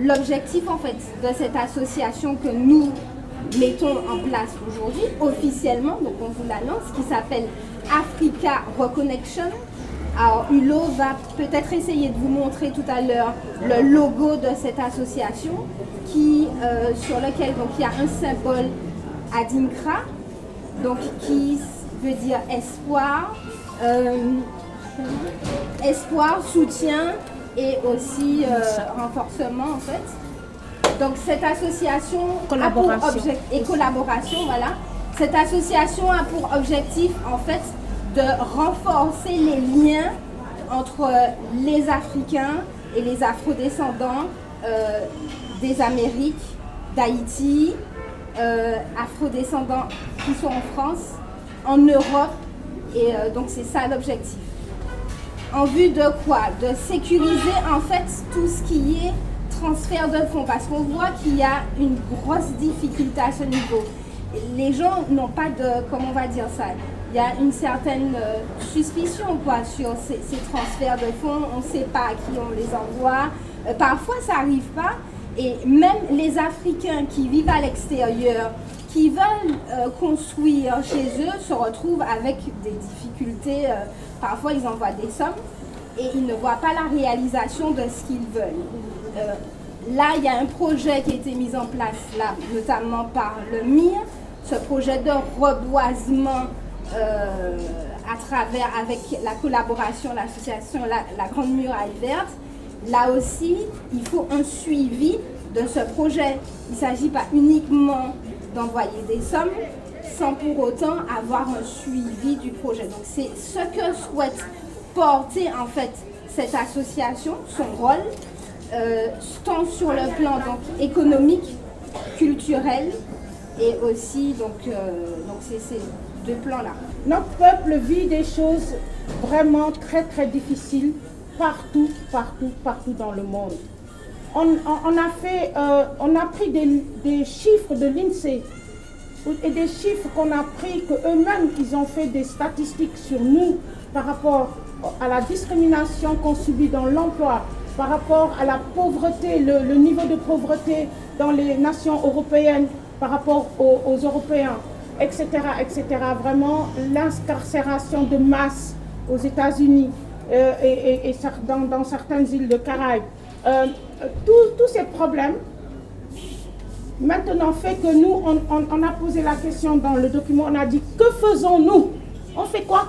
l'objectif en fait de cette association que nous mettons en place aujourd'hui, officiellement, donc on vous l'annonce, qui s'appelle Africa Reconnection. Alors Hulot va peut-être essayer de vous montrer tout à l'heure le logo de cette association sur lequel donc, il y a un symbole Adinkra, donc qui veut dire espoir, soutien et aussi renforcement en fait. Donc cette association collaboration, voilà. Cette association a pour objectif en fait de renforcer les liens entre les Africains et les Afrodescendants des Amériques, d'Haïti, Afrodescendants qui sont en France, en Europe, et donc c'est ça l'objectif. En vue de quoi? De sécuriser en fait tout ce qui est transfert de fonds, parce qu'on voit qu'il y a une grosse difficulté à ce niveau. Les gens n'ont pas de, comment on va dire ça, il y a une certaine suspicion quoi, sur ces transferts de fonds, on ne sait pas à qui on les envoie, parfois ça n'arrive pas, et même les Africains qui vivent à l'extérieur, qui veulent construire chez eux, se retrouvent avec des difficultés, parfois ils envoient des sommes, et ils ne voient pas la réalisation de ce qu'ils veulent. Là, il y a un projet qui a été mis en place, là, notamment par le MIR, ce projet de reboisement à travers, avec la collaboration, l'association la Grande Muraille Verte. Là aussi, il faut un suivi de ce projet. Il ne s'agit pas uniquement d'envoyer des sommes, sans pour autant avoir un suivi du projet. Donc c'est ce que souhaite porter en fait cette association, son rôle, tant sur le plan donc, économique, culturel, et aussi donc c'est ces deux plans-là. Notre peuple vit des choses vraiment très très difficiles partout dans le monde. On a pris des chiffres de l'INSEE et des chiffres qu'on a pris qu'eux-mêmes ils ont fait des statistiques sur nous par rapport à la discrimination qu'on subit dans l'emploi, par rapport à la pauvreté, le niveau de pauvreté dans les nations européennes par rapport aux Européens, etc., etc. Vraiment, l'incarcération de masse aux États-Unis et dans certaines îles de Caraïbes. Tous ces problèmes, maintenant, fait que nous, on a posé la question dans le document, on a dit, que faisons-nous? On fait quoi?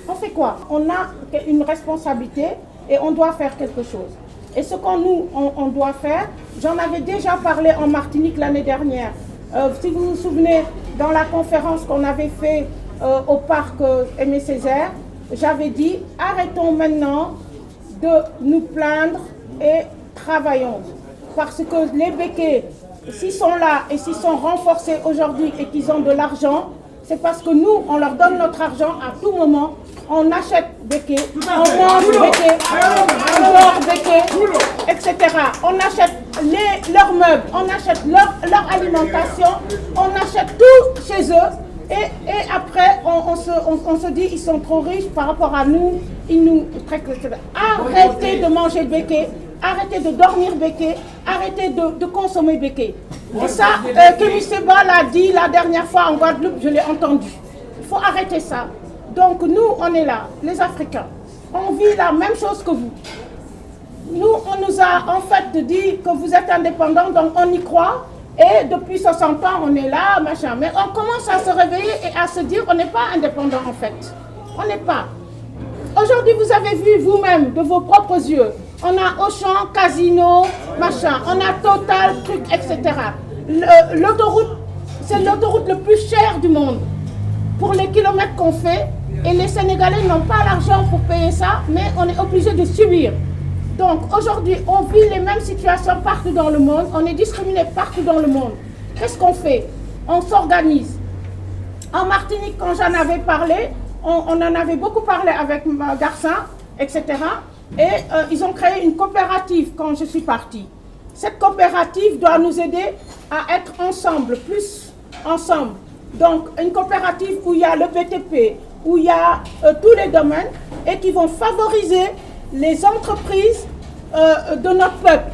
On fait quoi? On a une responsabilité et on doit faire quelque chose. Et ce qu'on doit faire, j'en avais déjà parlé en Martinique l'année dernière. Si vous vous souvenez, dans la conférence qu'on avait fait au parc Aimé Césaire, j'avais dit, arrêtons maintenant de nous plaindre et travaillons. Parce que les béquets, s'ils sont là et s'ils sont renforcés aujourd'hui et qu'ils ont de l'argent, c'est parce que nous, on leur donne notre argent à tout moment. On achète béquets, on mange béquets, on dort béquets, etc. On achète leurs meubles, on achète leur alimentation, on achète tout chez eux. Et après, on se dit ils sont trop riches par rapport à nous, ils nous traitent, etc. Arrêtez de manger béquets, arrêtez de dormir béquets, arrêtez de consommer béquets. Et ça, Kémy Séba l'a dit la dernière fois en Guadeloupe, je l'ai entendu. Il faut arrêter ça. Donc nous, on est là, les Africains. On vit la même chose que vous. Nous, on nous a en fait dit que vous êtes indépendants, donc on y croit. Et depuis 60 ans, on est là, machin. Mais on commence à se réveiller et à se dire on n'est pas indépendant en fait. On n'est pas. Aujourd'hui, vous avez vu vous-même de vos propres yeux. On a Auchan, Casino, machin. On a Total, truc, etc. L'autoroute, c'est l'autoroute le plus cher du monde. Pour les kilomètres qu'on fait. Et les Sénégalais n'ont pas l'argent pour payer ça, mais on est obligé de subir. Donc aujourd'hui, on vit les mêmes situations partout dans le monde, on est discriminé partout dans le monde. Qu'est-ce qu'on fait? On s'organise. En Martinique, quand j'en avais parlé, on en avait beaucoup parlé avec Garcin, etc. Et ils ont créé une coopérative quand je suis partie. Cette coopérative doit nous aider à être ensemble, plus ensemble. Donc une coopérative où il y a le BTP, où il y a tous les domaines et qui vont favoriser les entreprises de notre peuple.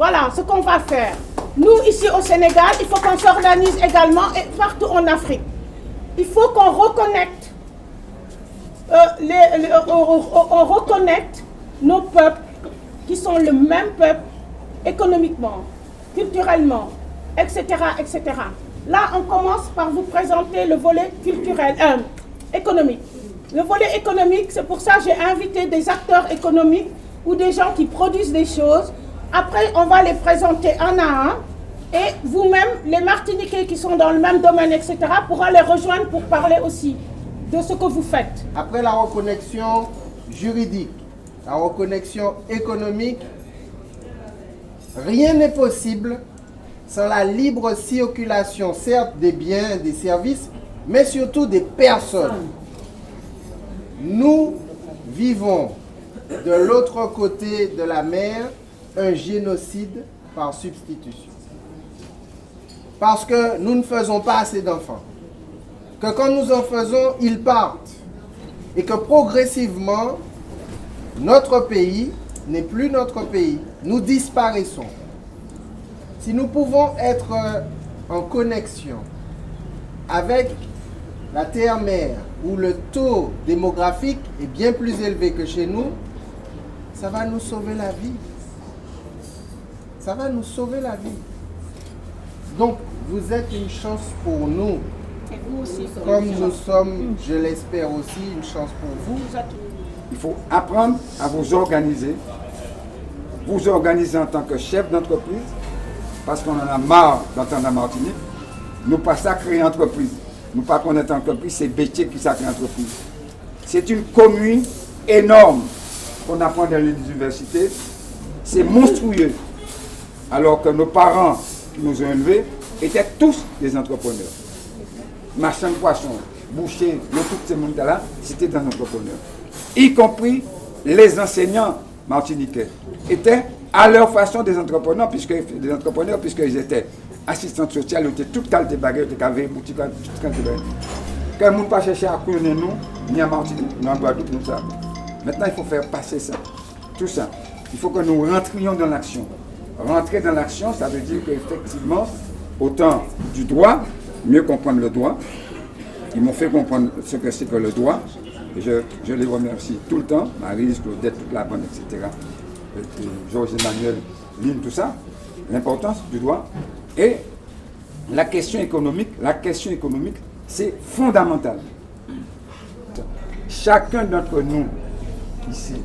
Voilà ce qu'on va faire. Nous, ici au Sénégal, il faut qu'on s'organise également et partout en Afrique. Il faut qu'on reconnecte, on reconnecte nos peuples qui sont le même peuple économiquement, culturellement, etc., etc. Là, on commence par vous présenter le volet culturel, économique. Le volet économique, c'est pour ça que j'ai invité des acteurs économiques ou des gens qui produisent des choses. Après, on va les présenter un à un. Et vous-même, les Martiniquais qui sont dans le même domaine, etc., pourront les rejoindre pour parler aussi de ce que vous faites. Après la reconnexion juridique, la reconnexion économique, rien n'est possible sans la libre circulation, certes des biens, des services, mais surtout des personnes. Nous vivons de l'autre côté de la mer un génocide par substitution. Parce que nous ne faisons pas assez d'enfants. Que quand nous en faisons, ils partent. Et que progressivement, notre pays n'est plus notre pays. Nous disparaissons. Si nous pouvons être en connexion avec la terre-mère, où le taux démographique est bien plus élevé que chez nous, ça va nous sauver la vie. Ça va nous sauver la vie. Donc, vous êtes une chance pour nous. Et vous aussi. Comme nous sommes, je l'espère aussi, une chance pour vous. Il faut apprendre à vous organiser en tant que chef d'entreprise, parce qu'on en a marre d'entendre la Martinique. Nous pas ça créer entreprise. Nous pas connaître entreprise, c'est Bétier qui ça crée entreprise. C'est une commune énorme qu'on apprend dans les universités. C'est monstrueux. Alors que nos parents qui nous ont élevés étaient tous des entrepreneurs. Marchands de poissons, bouchers, tous ces mondes-là, c'était des entrepreneurs. Y compris les enseignants martiniquais étaient à leur façon des entrepreneurs, puisqu'ils étaient assistants sociaux, ils étaient tout le temps des baguettes, des cavés, boutiques, tout le temps des baguettes. Quand nous ne pas chercher à connaître nous, ni à Martinique, ni à Guadeloupe, nous ça. Maintenant, il faut faire passer ça, tout ça. Il faut que nous rentrions dans l'action. Rentrer dans l'action, ça veut dire qu'effectivement, autant du droit, mieux comprendre le droit. Ils m'ont fait comprendre ce que c'est que le droit. Et je les remercie tout le temps, Maryse, Claudette, toute la bande, etc. Georges Emmanuel, Lynn, tout ça. L'importance du droit. Et la question économique, c'est fondamental. Chacun d'entre nous, ici,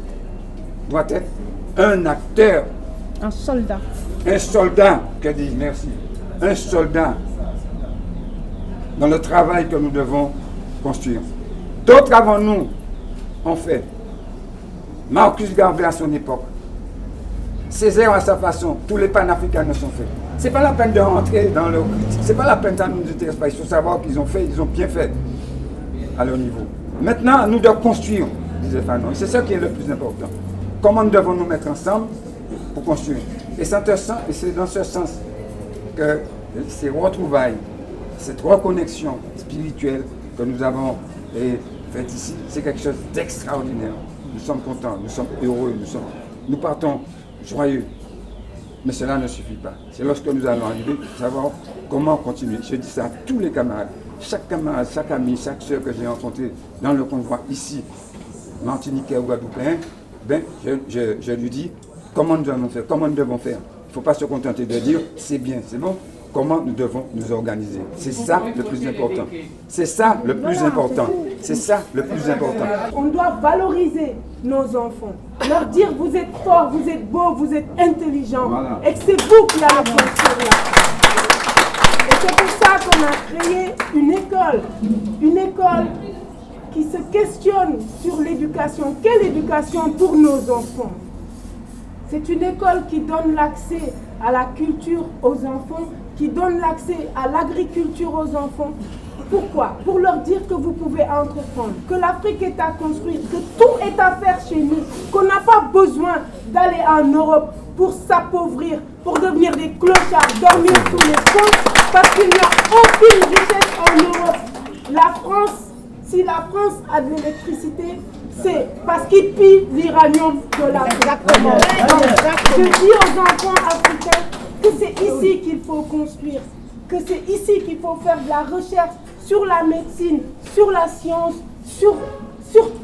doit être un acteur. Un soldat. Un soldat, que dis merci. Un soldat dans le travail que nous devons construire. D'autres avant nous ont fait. Marcus Garvey à son époque. Césaire à sa façon. Tous les panafricains sont faits. C'est pas la peine de rentrer dans leur critique. C'est pas la peine de nous intéresser. Il faut savoir qu'ils ont fait, ils ont bien fait à leur niveau. Maintenant, nous devons construire, disait Fanon. C'est ça qui est le plus important. Comment nous devons nous mettre ensemble pour construire. Et c'est dans ce sens que ces retrouvailles, cette reconnexion spirituelle que nous avons faite ici, c'est quelque chose d'extraordinaire. Nous sommes contents, nous sommes heureux, nous partons joyeux. Mais cela ne suffit pas. C'est lorsque nous allons arriver pour savoir comment continuer. Je dis ça à tous les camarades. Chaque camarade, chaque ami, chaque soeur que j'ai rencontré dans le convoi ici, Martiniquais ou Guadeloupéen, je lui dis comment nous devons faire, comment nous devons faire. Il ne faut pas se contenter de dire c'est bien, c'est bon. Comment nous devons nous organiser. C'est ça le plus important. C'est ça le plus important. C'est ça le plus important. On doit valoriser nos enfants. Leur dire vous êtes forts, vous êtes beaux, vous êtes intelligents. Voilà. Et que c'est vous qui allez construire là. Et c'est pour ça qu'on a créé une école. Une école qui se questionne sur l'éducation. Quelle éducation pour nos enfants? C'est une école qui donne l'accès à la culture aux enfants, qui donne l'accès à l'agriculture aux enfants. Pourquoi? Pour leur dire que vous pouvez entreprendre, que l'Afrique est à construire, que tout est à faire chez nous, qu'on n'a pas besoin d'aller en Europe pour s'appauvrir, pour devenir des clochards, dormir sous les ponts, parce qu'il n'y a aucune richesse en Europe. La France, si la France a de l'électricité, c'est parce qu'ils pillent l'uranium de l'Afrique. Exactement. Je dis aux enfants africains que c'est ici qu'il faut construire, que c'est ici qu'il faut faire de la recherche sur la médecine, sur la science, sur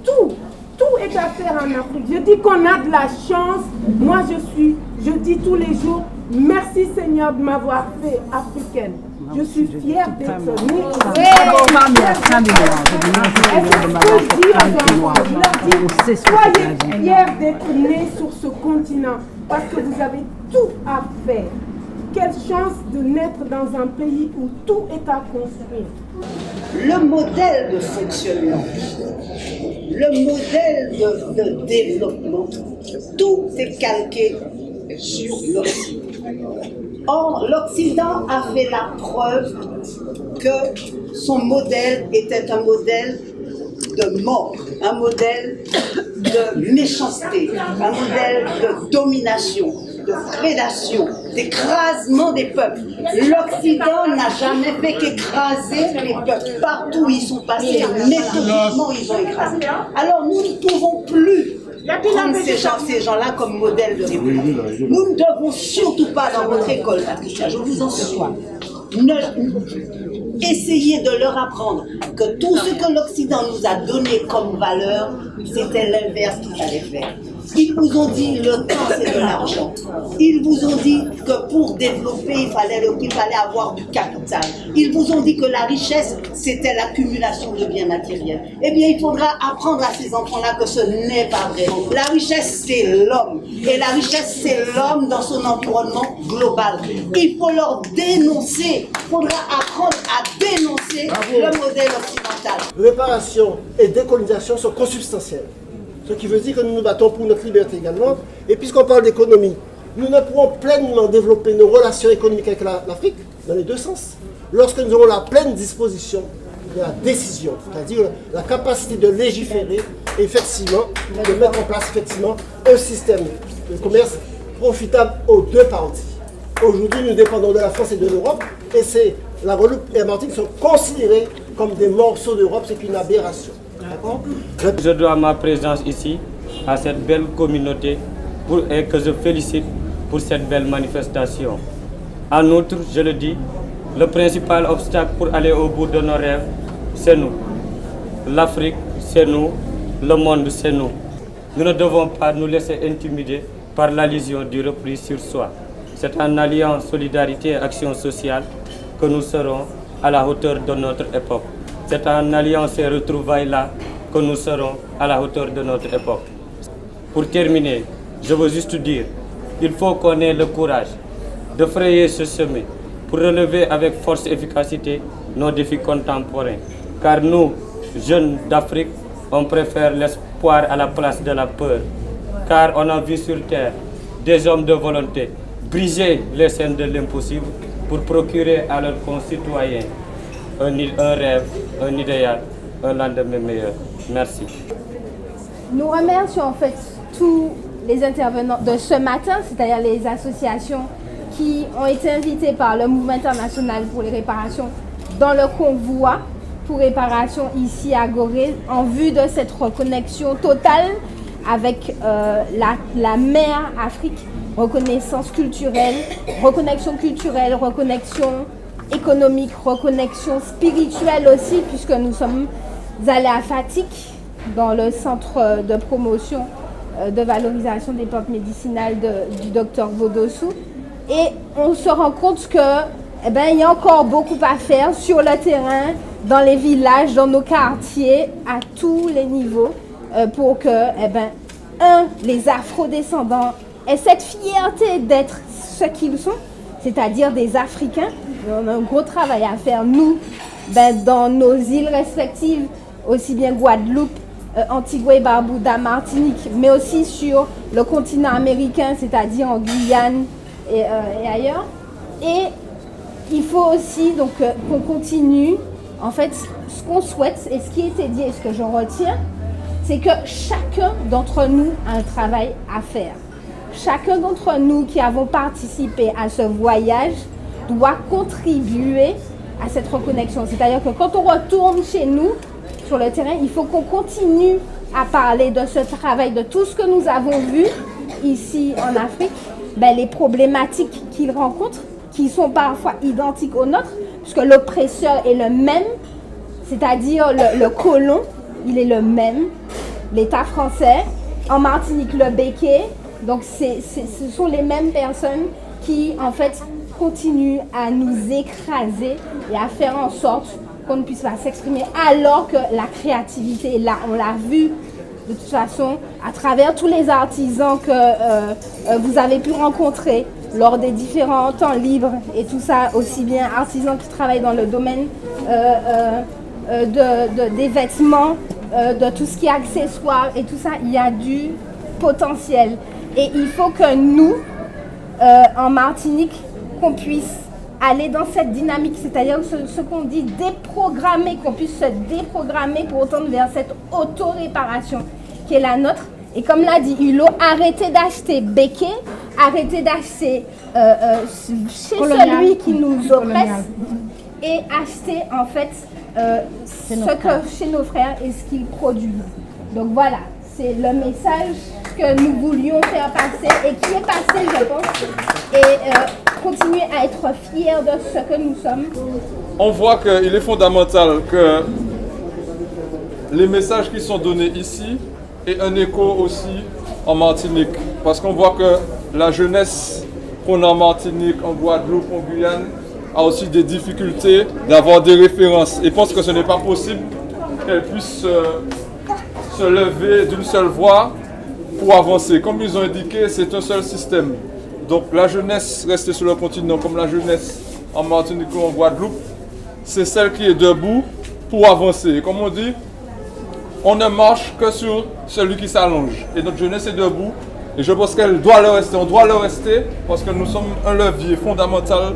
tout. Tout est à faire en Afrique. Je dis qu'on a de la chance. Moi, je dis tous les jours, merci Seigneur de m'avoir fait africaine. Je suis fière d'être née. Soyez fiers d'être nés sur ce continent parce que vous avez tout à faire. Quelle chance de naître dans un pays où tout est à construire. Le modèle de fonctionnement, le modèle de développement, tout est calqué sur l'Occident. Or, l'Occident a fait la preuve que son modèle était un modèle de mort, un modèle de méchanceté, un modèle de domination, de prédation, d'écrasement des peuples. L'Occident n'a jamais fait qu'écraser les peuples. Partout où ils sont passés, méthodiquement, ils ont écrasé. Alors nous ne pouvons plus prendre ces gens-là comme modèle de développement. Nous ne devons surtout pas dans votre école, Patricia, je vous en supplie, essayez de leur apprendre que tout ce que l'Occident nous a donné comme valeur, c'était l'inverse qu'il fallait faire. Ils vous ont dit le temps c'est de l'argent. Ils vous ont dit que pour développer il fallait avoir du capital. Ils vous ont dit que la richesse c'était l'accumulation de biens matériels. Eh bien il faudra apprendre à ces enfants-là que ce n'est pas vrai. La richesse c'est l'homme et la richesse c'est l'homme dans son environnement global. Il faut leur dénoncer. Il faudra apprendre à dénoncer le modèle occidental. Réparation et décolonisation sont consubstantielles. Ce qui veut dire que nous nous battons pour notre liberté également. Et puisqu'on parle d'économie, nous ne pourrons pleinement développer nos relations économiques avec l'Afrique, dans les deux sens, lorsque nous aurons la pleine disposition de la décision, c'est-à-dire la capacité de légiférer et effectivement, de mettre en place effectivement un système de commerce profitable aux deux parties. Aujourd'hui, nous dépendons de la France et de l'Europe, et la Guadeloupe et la Martinique sont considérés comme des morceaux d'Europe, c'est une aberration. Je dois ma présence ici à cette belle communauté et que je félicite pour cette belle manifestation. En outre, je le dis, le principal obstacle pour aller au bout de nos rêves, c'est nous. L'Afrique, c'est nous. Le monde, c'est nous. Nous ne devons pas nous laisser intimider par l'allusion du repli sur soi. C'est en alliant solidarité et action sociale que nous serons à la hauteur de notre époque. C'est en alliant ces retrouvailles-là que nous serons à la hauteur de notre époque. Pour terminer, je veux juste dire qu'il faut qu'on ait le courage de frayer ce chemin pour relever avec force et efficacité nos défis contemporains. Car nous, jeunes d'Afrique, on préfère l'espoir à la place de la peur. Car on a vu sur terre des hommes de volonté briser les scènes de l'impossible pour procurer à leurs concitoyens un rêve, un idéal, un lendemain meilleur. Merci. Nous remercions en fait tous les intervenants de ce matin, c'est-à-dire les associations qui ont été invitées par le Mouvement international pour les réparations dans le convoi pour réparation ici à Gorée en vue de cette reconnexion totale avec la mère Afrique, reconnaissance culturelle, reconnexion économique, reconnexion spirituelle aussi, puisque nous sommes allés à Fatick, dans le centre de promotion de valorisation des plantes médicinales du docteur Bodossou. Et on se rend compte que, il y a encore beaucoup à faire sur le terrain, dans les villages, dans nos quartiers, à tous les niveaux, pour que, les afro-descendants aient cette fierté d'être ce qu'ils sont, c'est-à-dire des Africains. On a un gros travail à faire, nous, dans nos îles respectives, aussi bien Guadeloupe, Antigua et Barbuda, Martinique, mais aussi sur le continent américain, c'est-à-dire en Guyane et ailleurs. Et il faut aussi donc qu'on continue. En fait, ce qu'on souhaite et ce qui était dit et ce que j'en retiens, c'est que chacun d'entre nous a un travail à faire. Chacun d'entre nous qui avons participé à ce voyage doit contribuer à cette reconnexion. C'est-à-dire que quand on retourne chez nous, sur le terrain, il faut qu'on continue à parler de ce travail, de tout ce que nous avons vu ici en Afrique, ben, les problématiques qu'ils rencontrent, qui sont parfois identiques aux nôtres, puisque l'oppresseur est le même, c'est-à-dire le colon, il est le même, l'État français, en Martinique le béquet, donc ce sont les mêmes personnes qui en fait continuent à nous écraser et à faire en sorte qu'on ne puisse pas s'exprimer alors que la créativité est là, on l'a vu de toute façon à travers tous les artisans que vous avez pu rencontrer lors des différents temps libres et tout ça, aussi bien artisans qui travaillent dans le domaine des vêtements, de tout ce qui est accessoires et tout ça, il y a du potentiel. Et il faut que nous, en Martinique, qu'on puisse aller dans cette dynamique, c'est-à-dire ce qu'on dit déprogrammer, qu'on puisse se déprogrammer pour tendre vers cette auto-réparation qui est la nôtre. Et comme l'a dit Hulot, arrêtez d'acheter béquet, arrêtez d'acheter chez celui qui nous oppresse et acheter en fait ce que chez nos frères et ce qu'ils produisent. Donc voilà, c'est le message que nous voulions faire passer et qui est passé, je pense, et continuer à être fiers de ce que nous sommes. On voit qu'il est fondamental que les messages qui sont donnés ici aient un écho aussi en Martinique. Parce qu'on voit que la jeunesse qu'on a en Martinique, en Guadeloupe, en Guyane, a aussi des difficultés d'avoir des références et pense que ce n'est pas possible qu'elle puisse se lever d'une seule voix pour avancer. Comme ils ont indiqué, c'est un seul système. Donc la jeunesse restée sur le continent, comme la jeunesse en Martinique ou en Guadeloupe, c'est celle qui est debout pour avancer. Et comme on dit, on ne marche que sur celui qui s'allonge. Et notre jeunesse est debout. Et je pense qu'elle doit le rester. On doit le rester parce que nous sommes un levier fondamental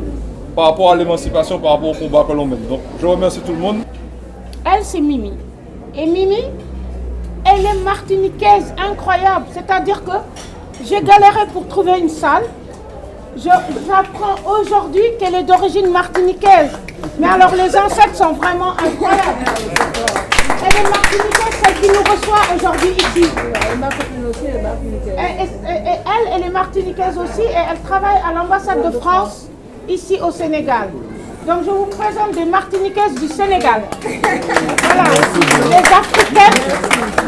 par rapport à l'émancipation, par rapport au combat que l'on mène. Donc je remercie tout le monde. Elle, c'est Mimi. Et Mimi, elle est martiniquaise, incroyable. C'est-à-dire que j'ai galéré pour trouver une salle. J'apprends aujourd'hui qu'elle est d'origine martiniquaise. Mais alors les ancêtres sont vraiment incroyables. Elle est martiniquaise, celle qui nous reçoit aujourd'hui ici. Et elle est martiniquaise aussi et elle travaille à l'ambassade de France ici au Sénégal. Donc je vous présente des martiniquaises du Sénégal. Voilà,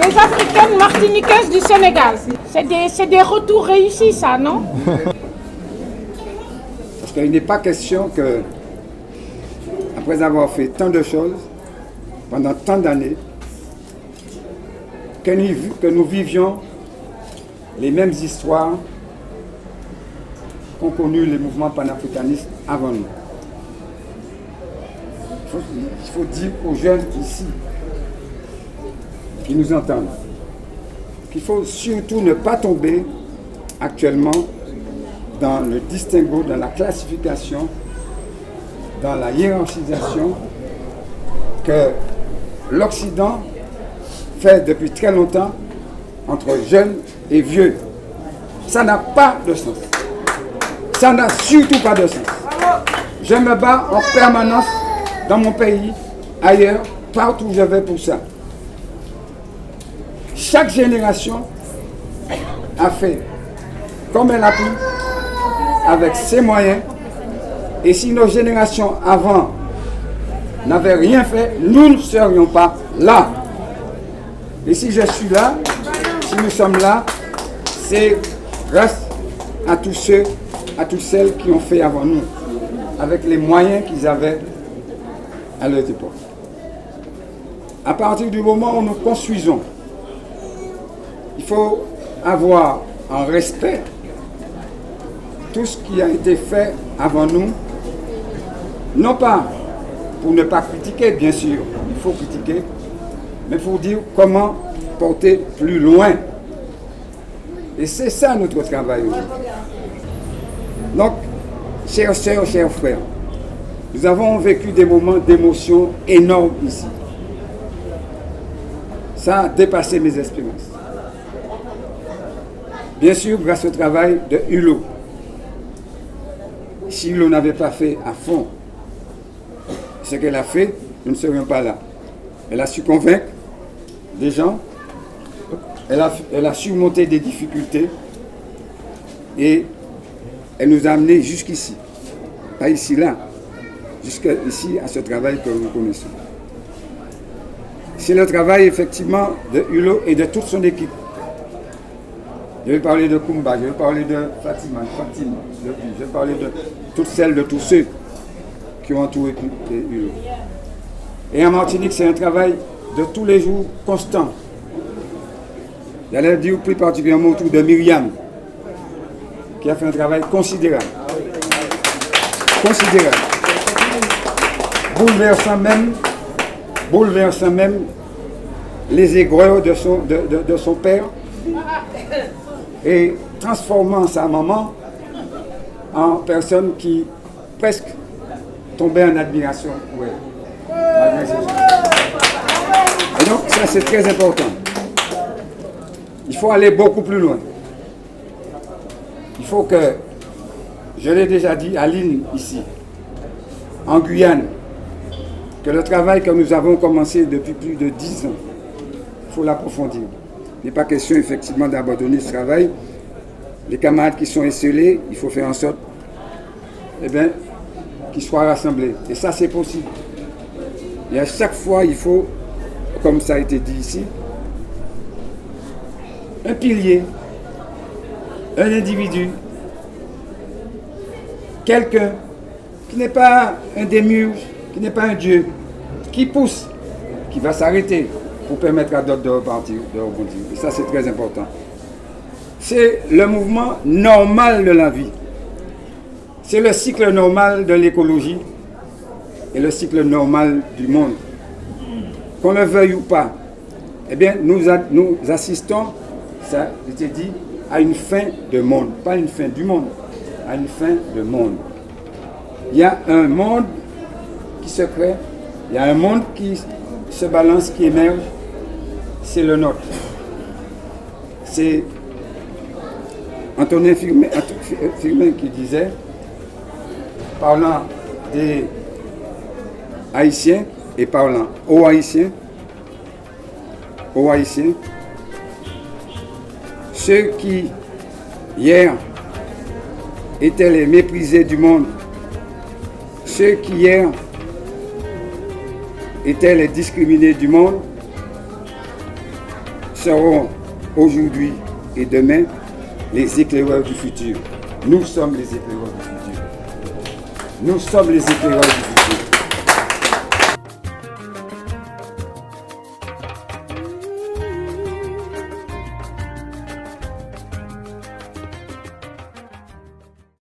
les africaines martiniquaises du Sénégal. C'est des retours réussis ça, non? Parce qu'il n'est pas question que, après avoir fait tant de choses, pendant tant d'années, que nous vivions les mêmes histoires qu'ont connu les mouvements panafricanistes avant nous. Il faut dire aux jeunes ici, qui nous entendent, qu'il faut surtout ne pas tomber actuellement dans le distinguo, dans la classification, dans la hiérarchisation que l'Occident fait depuis très longtemps entre jeunes et vieux. Ça n'a pas de sens. Ça n'a surtout pas de sens. Je me bats en permanence dans mon pays, ailleurs, partout où je vais pour ça. Chaque génération a fait comme elle a pu, avec ses moyens. Et si nos générations avant n'avaient rien fait, nous ne serions pas là. Et si je suis là, si nous sommes là, c'est grâce à tous ceux, à toutes celles qui ont fait avant nous, avec les moyens qu'ils avaient à leur époque. À partir du moment où nous construisons, il faut avoir en respect tout ce qui a été fait avant nous, non pas pour ne pas critiquer, bien sûr, il faut critiquer, mais pour dire comment porter plus loin. Et c'est ça notre travail aujourd'hui. Donc, chères sœurs, chers frères, nous avons vécu des moments d'émotion énormes ici. Ça a dépassé mes espérances. Bien sûr, grâce au travail de Hulot. Si Hulot n'avait pas fait à fond ce qu'elle a fait, nous ne serions pas là. Elle a su convaincre des gens elle a surmonté des difficultés et elle nous a amenés jusqu'ici. Pas ici, là. Jusqu'ici, à ce travail que nous connaissons. C'est le travail, effectivement, de Hulot et de toute son équipe. Je vais parler de Kumba, je vais parler de Fatima, je vais parler de toutes celles, de tous ceux qui ont entouré Hulot. Et en Martinique, c'est un travail de tous les jours constant. J'allais dire plus particulièrement autour de Myriam, qui a fait un travail considérable. Considérable. Bouleversant même les aigreurs de son père et transformant sa maman en personne qui presque tombait en admiration pour elle. Et donc ça c'est très important. Il faut aller beaucoup plus loin. Il faut que, je l'ai déjà dit à Lille ici, en Guyane, que le travail que nous avons commencé depuis plus de 10 ans, il faut l'approfondir. Il n'est pas question effectivement d'abandonner ce travail. Les camarades qui sont esselés, il faut faire en sorte qu'ils soient rassemblés. Et ça c'est possible. Et à chaque fois, il faut, comme ça a été dit ici, un pilier, un individu, quelqu'un qui n'est pas un démiurge, qui n'est pas un dieu, qui pousse, qui va s'arrêter pour permettre à d'autres de repartir, de rebondir. Et ça, c'est très important. C'est le mouvement normal de la vie. C'est le cycle normal de l'écologie et le cycle normal du monde. Qu'on le veuille ou pas, eh bien, nous assistons, ça a été dit, à une fin de monde. Pas une fin du monde, à une fin de monde. Il y a un monde qui se crée, il y a un monde qui se balance, qui émerge, c'est le nôtre. C'est Antonin Firmin qui disait, parlant des Haïtiens et parlant aux Haïtiens, ceux qui, hier, étaient les méprisés du monde, ceux qui, hier, étaient les discriminés du monde, seront aujourd'hui et demain les éclaireurs du futur. Nous sommes les éclaireurs du futur. Nous sommes les éclaireurs du futur.